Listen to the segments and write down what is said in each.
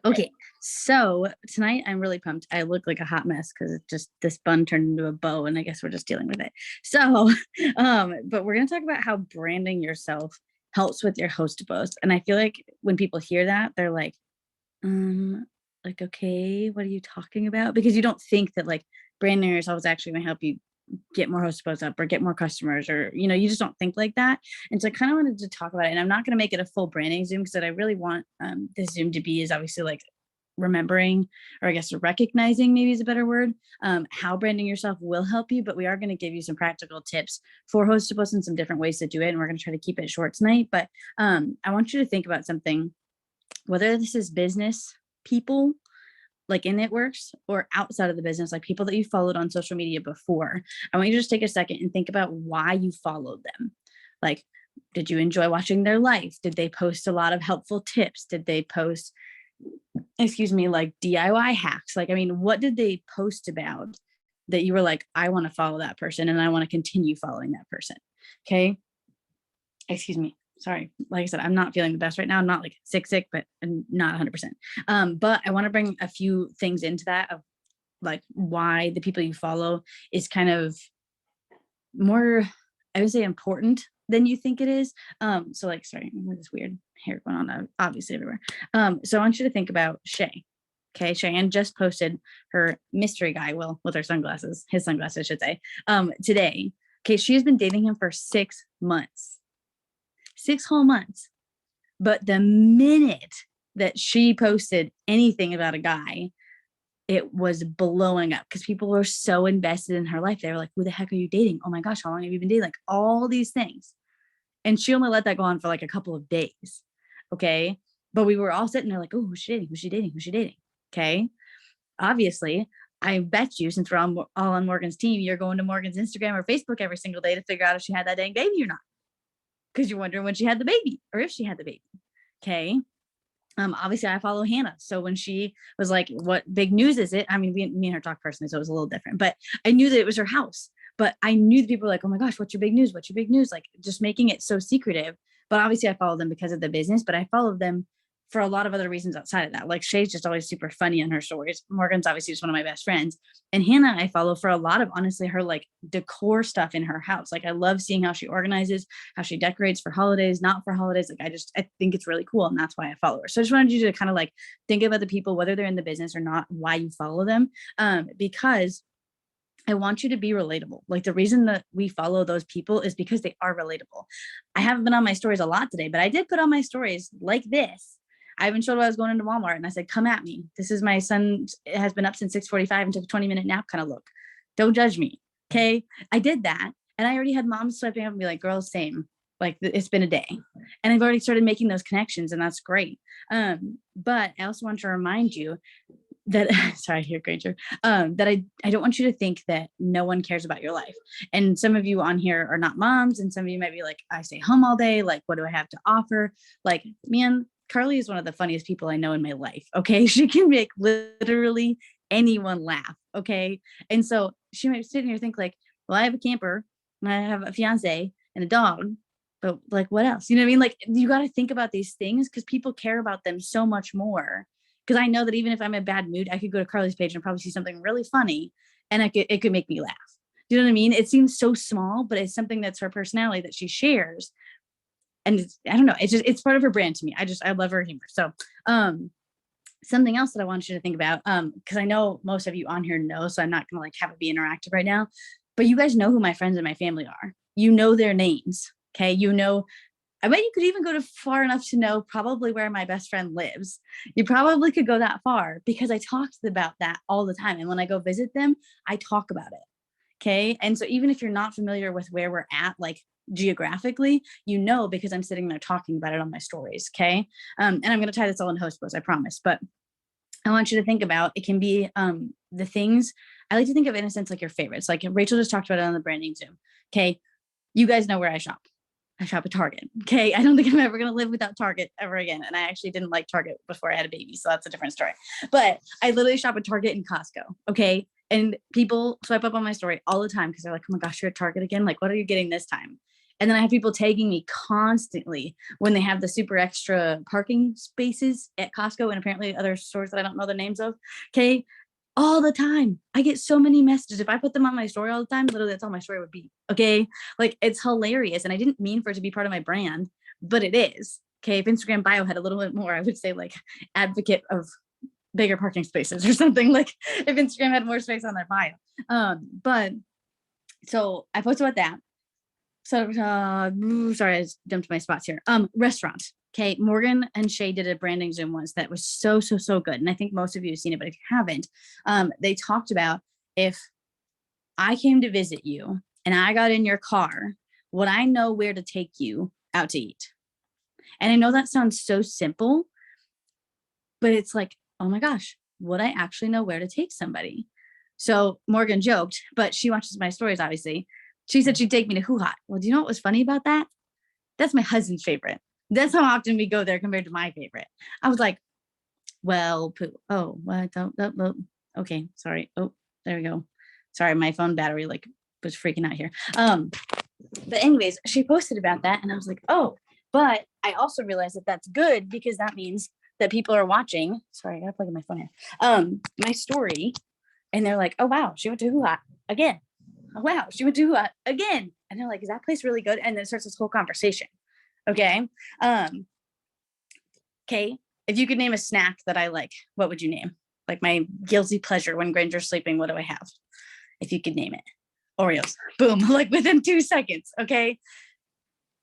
Okay, so tonight I'm really pumped. I look like a hot mess because it's just this bun turned into a bow, and I guess we're just dealing with it. So, but we're gonna talk about how branding yourself helps with your host post. And I feel like when people hear that, they're um, like, okay, what are you talking about? Because you don't think that like branding yourself is actually gonna help you get more host posts up or get more customers, or you just don't think like that. And so I kind of wanted to talk about it, and I'm not going to make it a full branding zoom because I really want this zoom to be is obviously like remembering, or I guess recognizing maybe is a better word, how branding yourself will help you. But we are going to give you some practical tips for host posts and some different ways to do it, and we're going to try to keep it short tonight. But I want you to think about something, whether this is business people like in networks or outside of the business, like people that you followed on social media before. I want you to just take a second and think about why you followed them. Like, did you enjoy watching their life? Did they post a lot of helpful tips? Did they post, excuse me, like DIY hacks? Like, I mean, what did they post about that you were like, I want to follow that person and I want to continue following that person? Okay. Excuse me. Sorry. Like I said, I'm not feeling the best right now. I'm not like sick, but I'm not 100%. But I want to bring a few things into that of like why the people you follow is kind of more, I would say, important than you think it is. So like, sorry, with this weird hair going on obviously everywhere. So I want you to think about Shay. Okay, Cheyenne just posted her mystery guy, well, with her sunglasses, his sunglasses, I should say, today. Okay, she has been dating him for 6 months, 6 whole months. But the minute that she posted anything about a guy, it was blowing up because people were so invested in her life. They were like, who the heck are you dating? Oh my gosh, how long have you been dating? Like all these things. And she only let that go on for like a couple of days. Okay. But we were all sitting there like, oh, who's she dating? Who's she dating? Who's she dating? Okay. Obviously, I bet you, since we're all on Morgan's team, you're going to Morgan's Instagram or Facebook every single day to figure out if she had that dang baby or not. Because you're wondering when she had the baby or if she had the baby. Okay. Obviously I follow Hannah. So when she was like, what big news is it? I mean, me and her talk personally, so it was a little different, but I knew that it was her house. But I knew that people were like, oh my gosh, what's your big news? What's your big news? Like just making it so secretive. But obviously I follow them because of the business, but I follow them for a lot of other reasons outside of that. Like Shay's just always super funny on her stories. Morgan's obviously just one of my best friends. And Hannah, I follow for a lot of honestly her like decor stuff in her house. Like I love seeing how she organizes, how she decorates for holidays, not for holidays. Like I think it's really cool. And that's why I follow her. So I just wanted you to kind of like think about the people, whether they're in the business or not, why you follow them. Because I want you to be relatable. Like the reason that we follow those people is because they are relatable. I haven't been on my stories a lot today, but I did put on my stories like this. I even showed what I was going into Walmart and I said, come at me. This is my son. It has been up since 6:45 and took a 20-minute nap kind of look. Don't judge me. Okay. I did that. And I already had moms swiping up and be like, girl, same. Like it's been a day. And I've already started making those connections and that's great. But I also want to remind you that sorry here Granger, that I don't want you to think that no one cares about your life. And some of you on here are not moms, and some of you might be like, I stay home all day, like what do I have to offer? Like, man, Carly is one of the funniest people I know in my life. Okay. She can make literally anyone laugh. Okay. And so she might sit here and think like, well, I have a camper and I have a fiance and a dog, but like what else? You know what I mean? Like you got to think about these things because people care about them so much more. Because I know that even if I'm in a bad mood, I could go to Carly's page and probably see something really funny and it could make me laugh. Do you know what I mean? It seems so small, but it's something that's her personality that she shares. And I don't know, it's part of her brand to me. I love her humor. So something else that I want you to think about, because I know most of you on here know, so I'm not gonna like have it be interactive right now, but you guys know who my friends and my family are. You know their names. Okay. You know, I bet you could even go to far enough to know probably where my best friend lives. You probably could go that far because I talked about that all the time. And when I go visit them, I talk about it. Okay. And so even if you're not familiar with where we're at, like geographically, you know, because I'm sitting there talking about it on my stories. Okay. And I'm going to tie this all in host posts, I promise. But I want you to think about it can be the things I like to think of in a sense like your favorites. Like Rachel just talked about it on the branding Zoom. Okay. You guys know where I shop. I shop at Target. Okay. I don't think I'm ever going to live without Target ever again. And I actually didn't like Target before I had a baby. So that's a different story. But I literally shop at Target and Costco. Okay. And people swipe up on my story all the time because they're like, oh my gosh, you're at Target again. Like, what are you getting this time? And then I have people tagging me constantly when they have the super extra parking spaces at Costco and apparently other stores that I don't know the names of. Okay. All the time. I get so many messages. If I put them on my story all the time, literally that's all my story would be. Okay. Like it's hilarious. And I didn't mean for it to be part of my brand, but it is. Okay. If Instagram bio had a little bit more, I would say like advocate of bigger parking spaces or something, like if Instagram had more space on their bio. But so I posted about that. So sorry, I just dumped my spots here. Restaurant. Okay, Morgan and Shay did a branding Zoom once that was so good, and I think most of you have seen it. But if you haven't, they talked about if I came to visit you and I got in your car, would I know where to take you out to eat? And I know that sounds so simple, but it's like, oh my gosh, would I actually know where to take somebody? So Morgan joked, but she watches my stories, obviously. She said she'd take me to Hoo Ha. Well, do you know what was funny about that? That's my husband's favorite. That's how often we go there compared to my favorite. I was like, well, oh, what? Okay, sorry. Oh, there we go. Sorry, my phone battery like was freaking out here. But anyways, she posted about that, and I was like, oh, but I also realized that that's good because that means that people are watching. Sorry, I gotta plug in my phone here. My story, and they're like, oh wow, she went to Hoo Ha again. Oh wow, she went to Hoo Ha again, and they're like, is that place really good? And then it starts this whole conversation. Okay. Okay. If you could name a snack that I like, what would you name? Like my guilty pleasure when Granger's sleeping, what do I have? If you could name it. Oreos. Boom. Like within 2 seconds. Okay.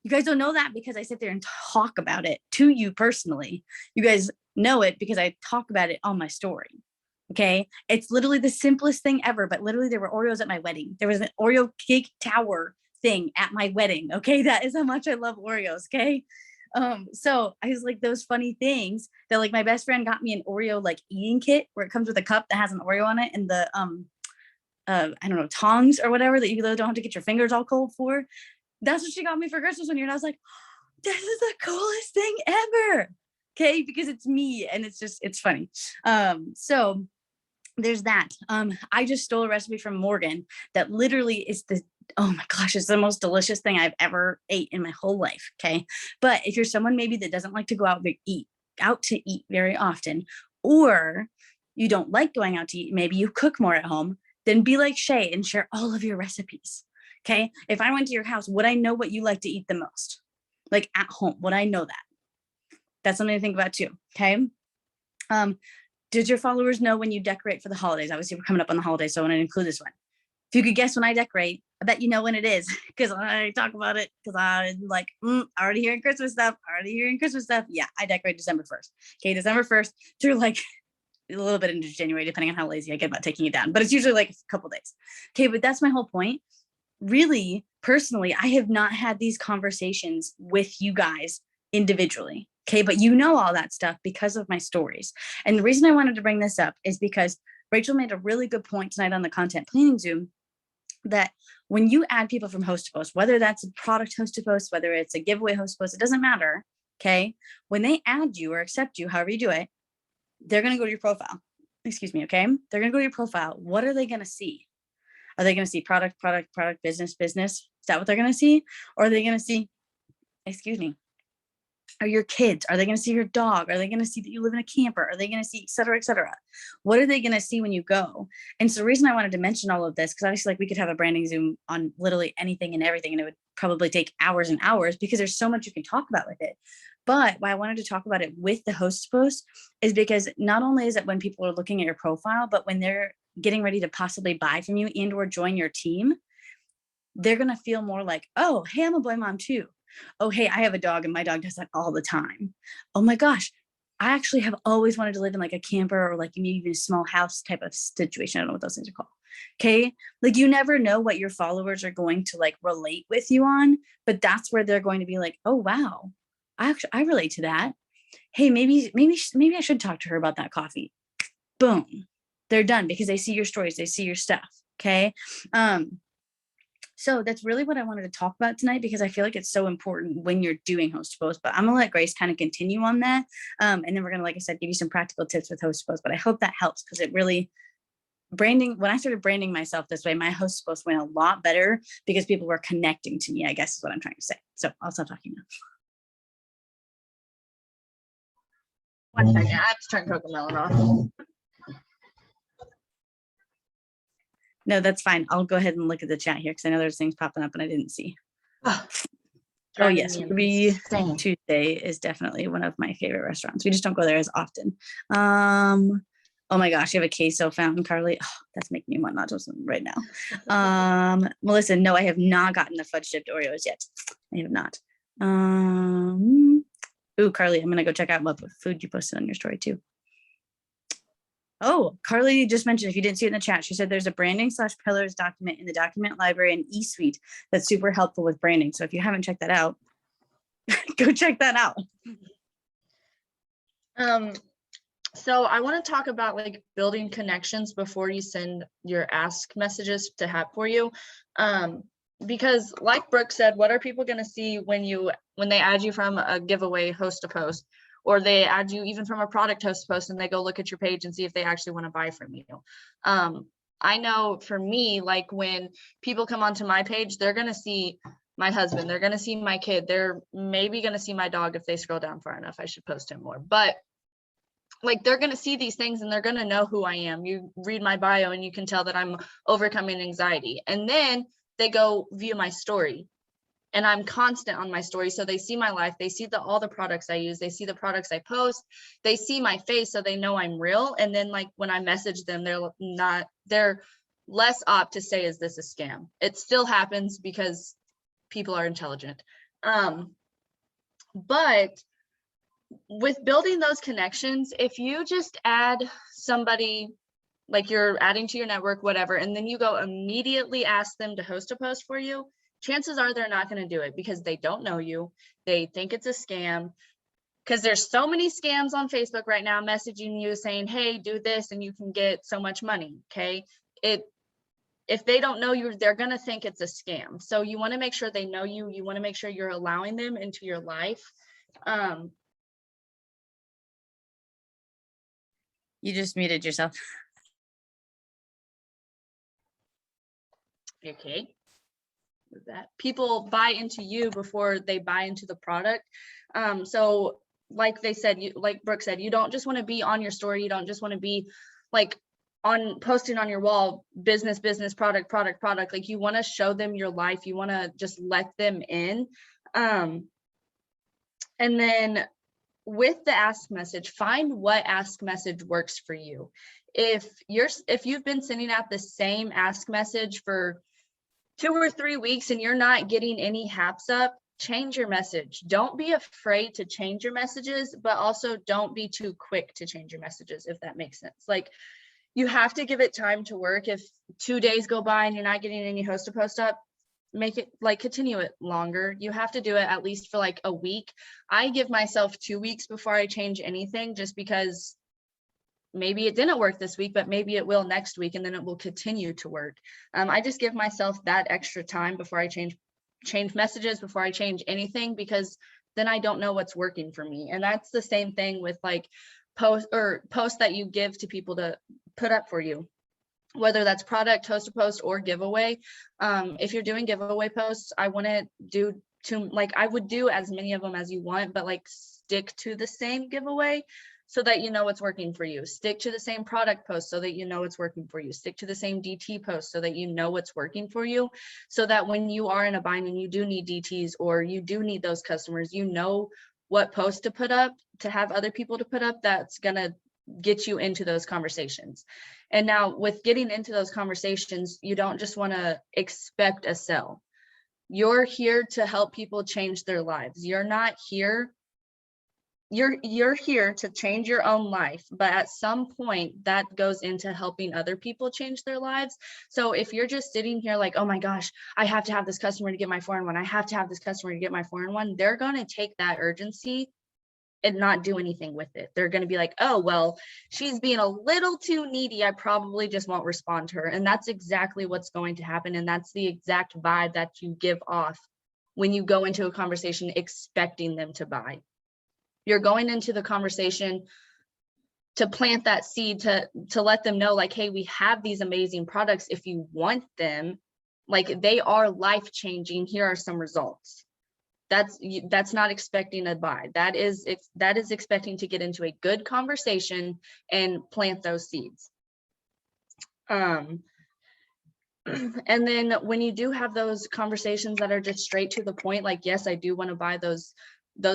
You guys don't know that because I sit there and talk about it to you personally. You guys know it because I talk about it on my story. Okay. It's literally the simplest thing ever, but literally there were Oreos at my wedding. There was an Oreo cake tower thing at my wedding. Okay. That is how much I love Oreos. Okay. So I was like those funny things that like my best friend got me an Oreo like eating kit where it comes with a cup that has an Oreo on it and the I don't know, tongs or whatever that you don't have to get your fingers all cold for. That's what she got me for Christmas one year. And I was like, this is the coolest thing ever. Okay, because it's me and it's funny. So there's that. I just stole a recipe from Morgan that literally is oh my gosh, it's the most delicious thing I've ever ate in my whole life. Okay. But if you're someone maybe that doesn't like to go out to eat very often, or you don't like going out to eat, maybe you cook more at home, then be like Shay and share all of your recipes. Okay. If I went to your house, would I know what you like to eat the most? Like at home, would I know that? That's something to think about too. Okay. Did your followers know when you decorate for the holidays? Obviously, we're coming up on the holidays, so I want to include this one. If you could guess when I decorate, I bet you know when it is because I talk about it because I'm like, already hearing Christmas stuff. Yeah, I decorate December 1st. Okay, December 1st through like a little bit into January, depending on how lazy I get about taking it down. But it's usually like a couple days. Okay, but that's my whole point. Really, personally, I have not had these conversations with you guys individually. Okay, but you know all that stuff because of my stories. And the reason I wanted to bring this up is because Rachel made a really good point tonight on the content planning Zoom that when you add people from host to post, whether that's a product host to post, whether it's a giveaway host to post, it doesn't matter. Okay, when they add you or accept you, however you do it, they're going to go to your profile. Excuse me. Okay, they're going to go to your profile. What are they going to see? Are they going to see product, business? Is that what they're going to see? Or are they going to see, excuse me, are your kids? Are they going to see your dog? Are they going to see that you live in a camper? Are they going to see, et cetera, et cetera? What are they going to see when you go? And so the reason I wanted to mention all of this, because obviously like we could have a branding Zoom on literally anything and everything, and it would probably take hours and hours because there's so much you can talk about with it. But why I wanted to talk about it with the host post is because not only is it when people are looking at your profile, but when they're getting ready to possibly buy from you and or join your team, they're going to feel more like, oh, hey, I'm a boy mom too. Oh, hey, I have a dog and my dog does that all the time. Oh my gosh, I actually have always wanted to live in like a camper or like maybe even a small house type of situation. I don't know what those things are called. Okay. Like you never know what your followers are going to like relate with you on, but that's where they're going to be like, oh, wow, I relate to that. Hey, maybe I should talk to her about that coffee. Boom. They're done because they see your stories. They see your stuff. Okay. So that's really what I wanted to talk about tonight because I feel like it's so important when you're doing host to post, but I'm gonna let Grace kind of continue on that. And then we're gonna, like I said, give you some practical tips with host to post, but I hope that helps because it really, branding, when I started branding myself this way, my host posts went a lot better because people were connecting to me, I guess is what I'm trying to say. So I'll stop talking now. 1 second, I have to turn Cocomelon off. No, that's fine. I'll go ahead and look at the chat here because I know there's things popping up and I didn't see. Oh yes, Ruby Tuesday is definitely one of my favorite restaurants. We just don't go there as often. Oh my gosh, you have a queso fountain, Carly. Oh, that's making me want nachos right now. Melissa, no, I have not gotten the fudge dipped Oreos yet. I have not. Ooh, Carly, I'm gonna go check out what food you posted on your story too. Oh, Carly just mentioned, if you didn't see it in the chat, she said there's a branding/pillars document in the document library and eSuite that's super helpful with branding. So if you haven't checked that out, go check that out. So I want to talk about like building connections before you send your ask messages to HAP for you. Because like Brooke said, what are people going to see when they add you from a giveaway host to post, or they add you even from a product host to post and they go look at your page and see if they actually want to buy from you. I know for me, like when people come onto my page, they're going to see my husband, they're going to see my kid, they're maybe going to see my dog if they scroll down far enough. I should post him more, but like they're going to see these things and they're going to know who I am. You read my bio and you can tell that I'm overcoming anxiety. And then they go view my story and I'm constant on my story. So they see my life, they see all the products I use, they see the products I post, they see my face so they know I'm real. And then like when I message them, they're less apt to say, is this a scam? It still happens because people are intelligent. But with building those connections, if you just add somebody, like you're adding to your network, whatever, and then you go immediately ask them to host a post for you, chances are they're not going to do it because they don't know you. They think it's a scam, because there's so many scams on Facebook right now messaging you saying, hey, do this and you can get so much money. Okay. If they don't know you, they're going to think it's a scam. So you want to make sure they know you. You want to make sure you're allowing them into your life. You just muted yourself. Okay. That people buy into you before they buy into the product. So like they said, like Brooke said, you don't just want to be on your story. You don't just want to be like on posting on your wall, business, product. Like you want to show them your life. You want to just let them in. And then with the ask message, find what ask message works for you. If you've been sending out the same ask message for 2 or 3 weeks and you're not getting any HAPs up, change your message. Don't be afraid to change your messages, but also don't be too quick to change your messages, if that makes sense. Like you have to give it time to work. If 2 days go by and you're not getting any host to post up, make it like continue it longer. You have to do it at least for like a week. I give myself 2 weeks before I change anything, just because maybe it didn't work this week, but maybe it will next week, and then it will continue to work. I just give myself that extra time before I change messages, before I change anything, because then I don't know what's working for me. And that's the same thing with like posts that you give to people to put up for you, whether that's product, host a post, or giveaway. If you're doing giveaway posts, I want to do I would do as many of them as you want, but like stick to the same giveaway so that you know what's working for you. Stick to the same product post so that you know it's working for you. Stick to the same DT post so that you know what's working for you, so that when you are in a bind and you do need DTs or you do need those customers, you know what post to put up, to have other people to put up that's gonna get you into those conversations. And now with getting into those conversations, you don't just want to expect a sell. You're here to help people change their lives. You're not here. You're here to change your own life, but at some point that goes into helping other people change their lives. So if you're just sitting here like, oh my gosh, I have to have this customer to get my 4-in-1, I have to have this customer to get my 4-in-1, they're going to take that urgency and not do anything with it. They're going to be like, oh, well, she's being a little too needy, I probably just won't respond to her. And that's exactly what's going to happen. And that's the exact vibe that you give off when you go into a conversation expecting them to buy. You're going into the conversation plant that seed, to let them know like, hey, we have these amazing products. If you want them, like, they are life-changing. Here are some results. That's not expecting a buy. That is expecting to get into a good conversation and plant those seeds. And then when you do have those conversations that are just straight to the point, like, yes, I do want to buy those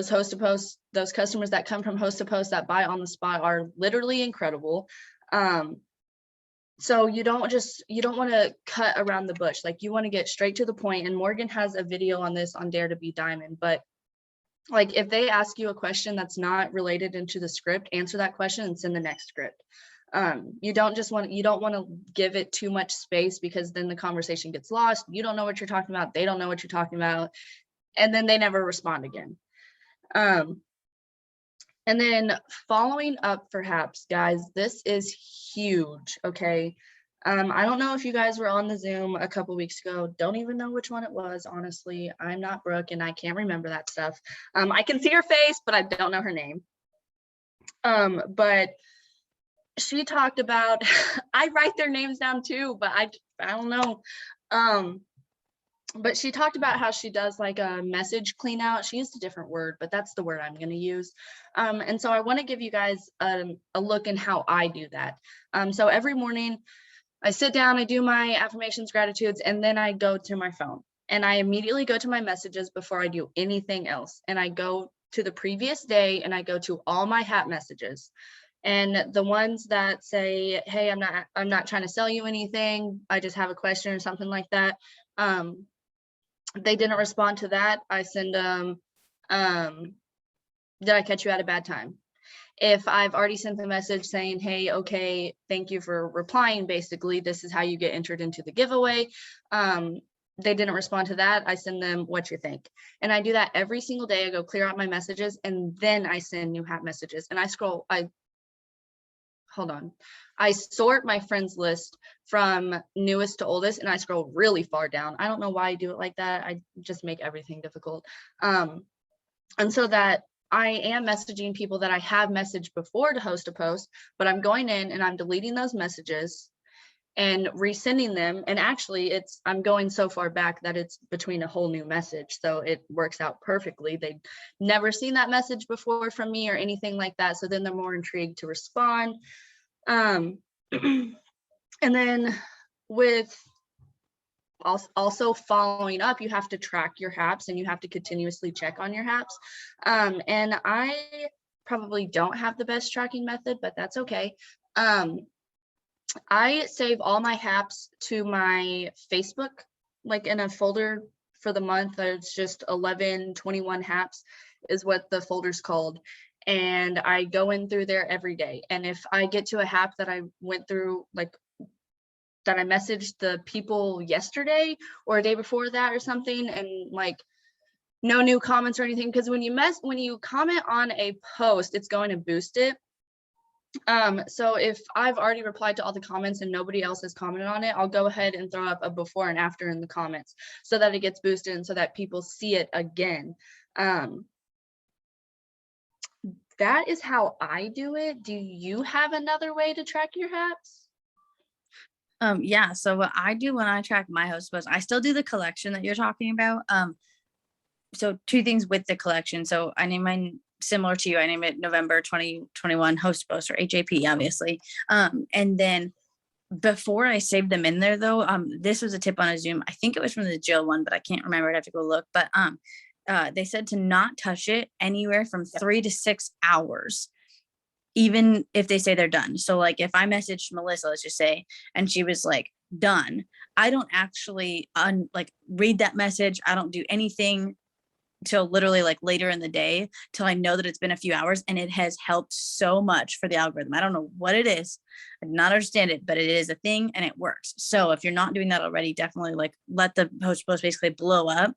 host to post, those customers that come from host to post that buy on the spot are literally incredible. So you don't want to cut around the bush. Like, you want to get straight to the point. And Morgan has a video on this on Dare to Be Diamond. But like, if they ask you a question that's not related into the script, answer that question and send the next script. You don't want to give it too much space, because then the conversation gets lost. You don't know what you're talking about. They don't know what you're talking about. And then they never respond again. And then following up for HAPs, guys, this is huge, okay? I don't know if you guys were on the Zoom a couple weeks ago. Don't even know which one it was, honestly. I'm not Brooke, and I can't remember that stuff. I can see her face, but I don't know her name. But she talked about, I write their names down too, but I don't know. But she talked about how she does like a message clean out. She used a different word, but that's the word I'm going to use. And so I want to give you guys a look in how I do that. So every morning I sit down, I do my affirmations, gratitudes, and then I go to my phone, and I immediately go to my messages before I do anything else. And I go to the previous day, and I go to all my HAP messages. And the ones that say, hey, I'm not trying to sell you anything, I just have a question or something like that. They didn't respond to that. I send them, did I catch you at a bad time? If I've already sent the message saying, hey, okay, thank you for replying, basically, this is how you get entered into the giveaway. They didn't respond to that. I send them what you think. And I do that every single day. I go clear out my messages, and then I send new HAP messages. And I sort my friends list from newest to oldest, and I scroll really far down. I don't know why I do it like that. I just make everything difficult. And so that I am messaging people that I have messaged before to host a post, but I'm going in and I'm deleting those messages and resending them. And actually I'm going so far back that it's between a whole new message. So it works out perfectly. They'd never seen that message before from me or anything like that. So then they're more intrigued to respond. And then with also following up, you have to track your HAPs, and you have to continuously check on your HAPs. And I probably don't have the best tracking method, but that's okay. I save all my HAPs to my Facebook, like in a folder for the month. It's just 1121 HAPs is what the folder's called. And I go in through there every day. And if I get to a HAP that I went through, like that I messaged the people yesterday or a day before that or something, and like no new comments or anything, because when you comment on a post, it's going to boost it. So if I've already replied to all the comments and nobody else has commented on it, I'll go ahead and throw up a before and after in the comments so that it gets boosted and so that people see it again. That is how I do it. Do you have another way to track your HAPs? Yeah, so what I do when I track my host posts, I still do the collection that you're talking about. So two things with the collection. So I name mine similar to you. I name it November 2021 host post, or HAP, obviously. And then before I saved them in there though, this was a tip on a Zoom. I think it was from the Jill one, but I can't remember. I'd have to go look. But they said to not touch it anywhere from 3 to 6 hours, even if they say they're done. So like if I messaged Melissa, let's just say, and she was like done, I don't actually read that message. I don't do anything till literally like later in the day till I know that it's been a few hours, and it has helped so much for the algorithm. I don't know what it is. I do not understand it, but it is a thing and it works. So if you're not doing that already, definitely like let the host post basically blow up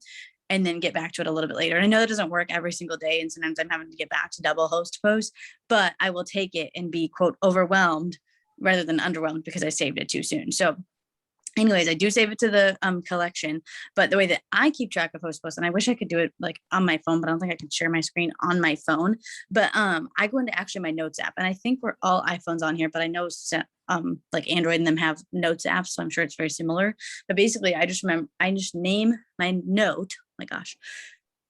and then get back to it a little bit later. And I know that doesn't work every single day, and sometimes I'm having to get back to double host posts, but I will take it and be quote overwhelmed rather than underwhelmed because I saved it too soon. So Anyways, I do save it to the collection, but the way that I keep track of host posts, and I wish I could do it like on my phone, but I don't think I can share my screen on my phone. But I go into actually my notes app, and I think we're all iPhones on here, but I know like Android and them have notes apps, so I'm sure it's very similar. But basically, I just name my note. Oh my gosh,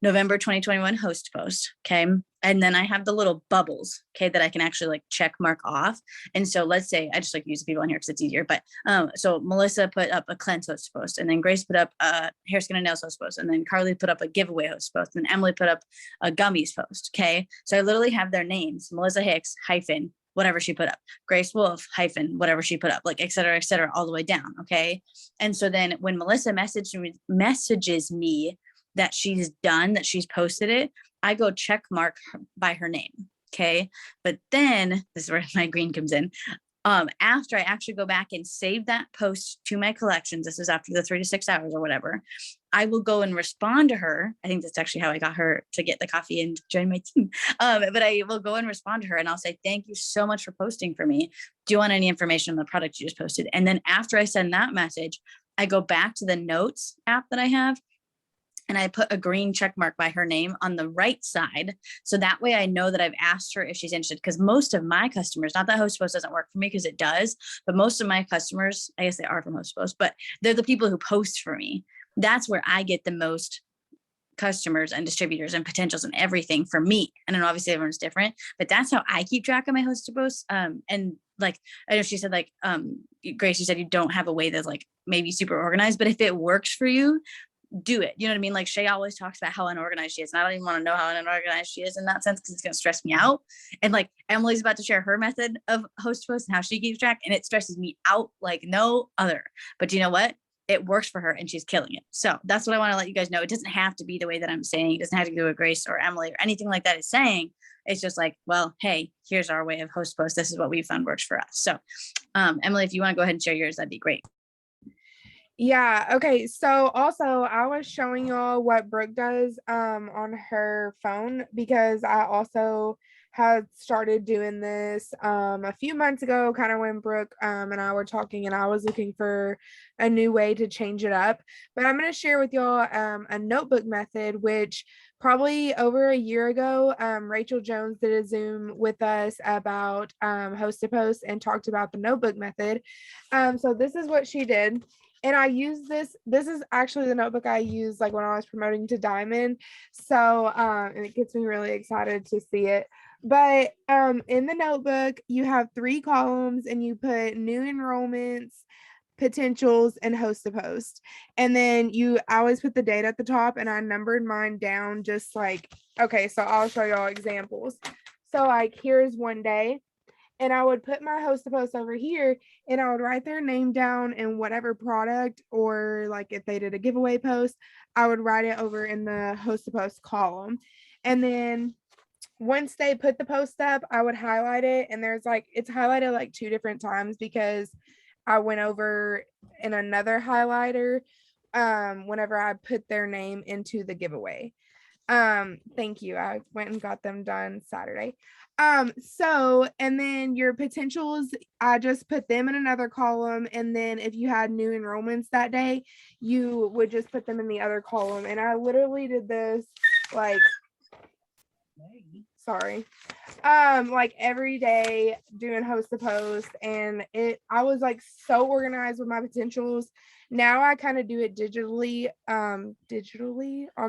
November 2021 host post. Okay. And then I have the little bubbles, okay, that I can actually like check mark off. And so let's say I just like use the people on here because it's easier. But so Melissa put up a cleanse host post, and then Grace put up a hair, skin, and nails host post, and then Carly put up a giveaway host post, and Emily put up a gummies post. Okay. So I literally have their names, Melissa Hicks hyphen whatever she put up, Grace Wolfe hyphen whatever she put up, like et cetera, all the way down. Okay. And so then when Melissa messages me that she's done, that she's posted it, I go check mark by her name. Okay. But then this is where my green comes in. After I actually go back and save that post to my collections, this is after the 3 to 6 hours or whatever, I will go and respond to her. I think that's actually how I got her to get the coffee and join my team. But I will go and respond to her, and I'll say, thank you so much for posting for me. Do you want any information on the product you just posted? And then after I send that message, I go back to the notes app that I have, and I put a green check mark by her name on the right side. So that way I know that I've asked her if she's interested, because most of my customers, not that host post doesn't work for me because it does, but most of my customers, I guess they are from host post, but they're the people who post for me. That's where I get the most customers and distributors and potentials and everything for me. And then obviously everyone's different, but that's how I keep track of my host posts. And like, I know she said like, Grace, you said you don't have a way that's like maybe super organized, but if it works for you, do it. You know what I mean? Like Shay always talks about how unorganized she is. And I don't even want to know how unorganized she is in that sense, because it's going to stress me out. And like Emily's about to share her method of host posts and how she keeps track, and it stresses me out like no other. But you know what? It works for her and she's killing it. So that's what I want to let you guys know. It doesn't have to be the way that I'm saying. It doesn't have to do with Grace or Emily or anything like that is saying. It's just like, well, hey, here's our way of host post. This is what we found works for us. So Emily, if you want to go ahead and share yours, that'd be great. Yeah, okay. So also I was showing y'all what Brooke does on her phone, because I also had started doing this a few months ago, kind of when Brooke and I were talking, and I was looking for a new way to change it up. But I'm going to share with y'all a notebook method, which probably over a year ago, Rachel Jones did a Zoom with us about host to post and talked about the notebook method. So this is what she did. And I use this is actually the notebook I use like when I was promoting to Diamond. So and it gets me really excited to see it. But in the notebook, you have 3 columns, and you put new enrollments, potentials, and host to post. And then I always put the date at the top, and I numbered mine down just like, okay, so I'll show y'all examples. So like here's one day, and I would put my host to post over here, and I would write their name down in whatever product, or like if they did a giveaway post, I would write it over in the host to post column. And then once they put the post up, I would highlight it, and there's like, it's highlighted like 2 different times because I went over in another highlighter whenever I put their name into the giveaway. Thank you. I went and got them done Saturday. So, and then your potentials, I just put them in another column, and then if you had new enrollments that day, you would just put them in the other column. And I literally did this like, sorry, like every day doing host to post, and I was like so organized with my potentials. Now I kind of do it digitally on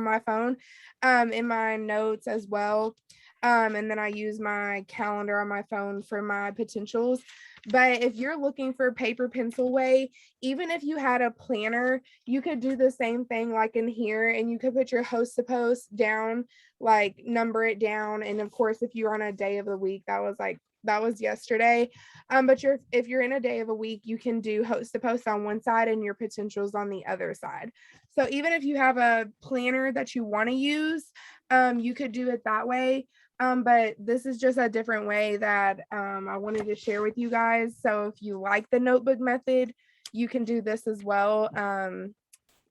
my phone, in my notes as well. And then I use my calendar on my phone for my potentials. But if you're looking for paper pencil way, even if you had a planner, you could do the same thing like in here, and you could put your host to post down, like number it down. And of course, if you're on a day of the week, that was yesterday. But if you're in a day of a week, you can do host to post on one side and your potentials on the other side. So even if you have a planner that you want to use, you could do it that way. But this is just a different way that I wanted to share with you guys. So if you like the notebook method, you can do this as well.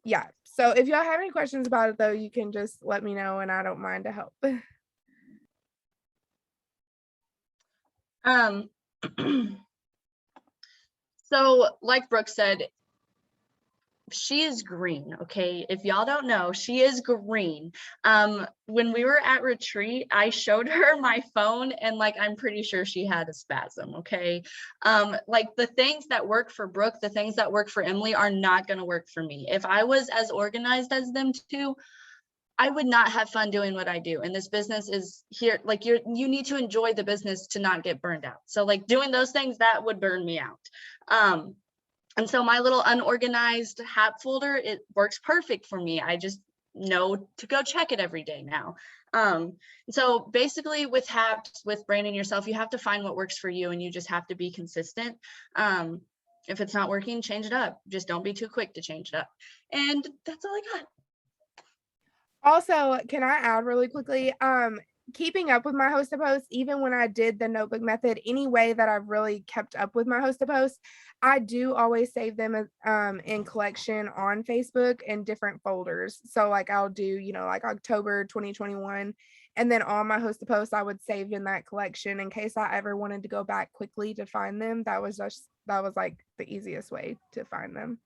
Yeah. So if y'all have any questions about it though, you can just let me know, and I don't mind to help. So like Brooke said, she is green. Okay. If y'all don't know, she is green. When we were at retreat, I showed her my phone and like, I'm pretty sure she had a spasm. Okay. Like the things that work for Brooke, the things that work for Emily are not going to work for me. If I was as organized as them two, I would not have fun doing what I do. And this business is here, like you need to enjoy the business to not get burned out. So like doing those things, that would burn me out. And so my little unorganized HAP folder, it works perfect for me. I just know to go check it every day now. So basically with HAPs, with branding yourself, you have to find what works for you and you just have to be consistent. If it's not working, change it up. Just don't be too quick to change it up. And that's all I got. Also, can I add really quickly? Keeping up with my host to post, even when I did the notebook method, any way that I've really kept up with my host to post, I do always save them in collection on Facebook in different folders. So like I'll do, you know, like October 2021, and then all my host to post I would save in that collection in case I ever wanted to go back quickly to find them. That was like the easiest way to find them.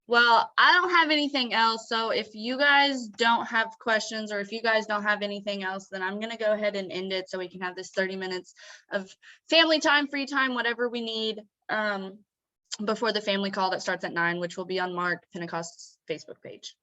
Well, I don't have anything else. So if you guys don't have questions or if you guys don't have anything else, then I'm going to go ahead and end it so we can have this 30 minutes of family time, free time, whatever we need before the family call that starts at 9, which will be on Mark Pentecost's Facebook page.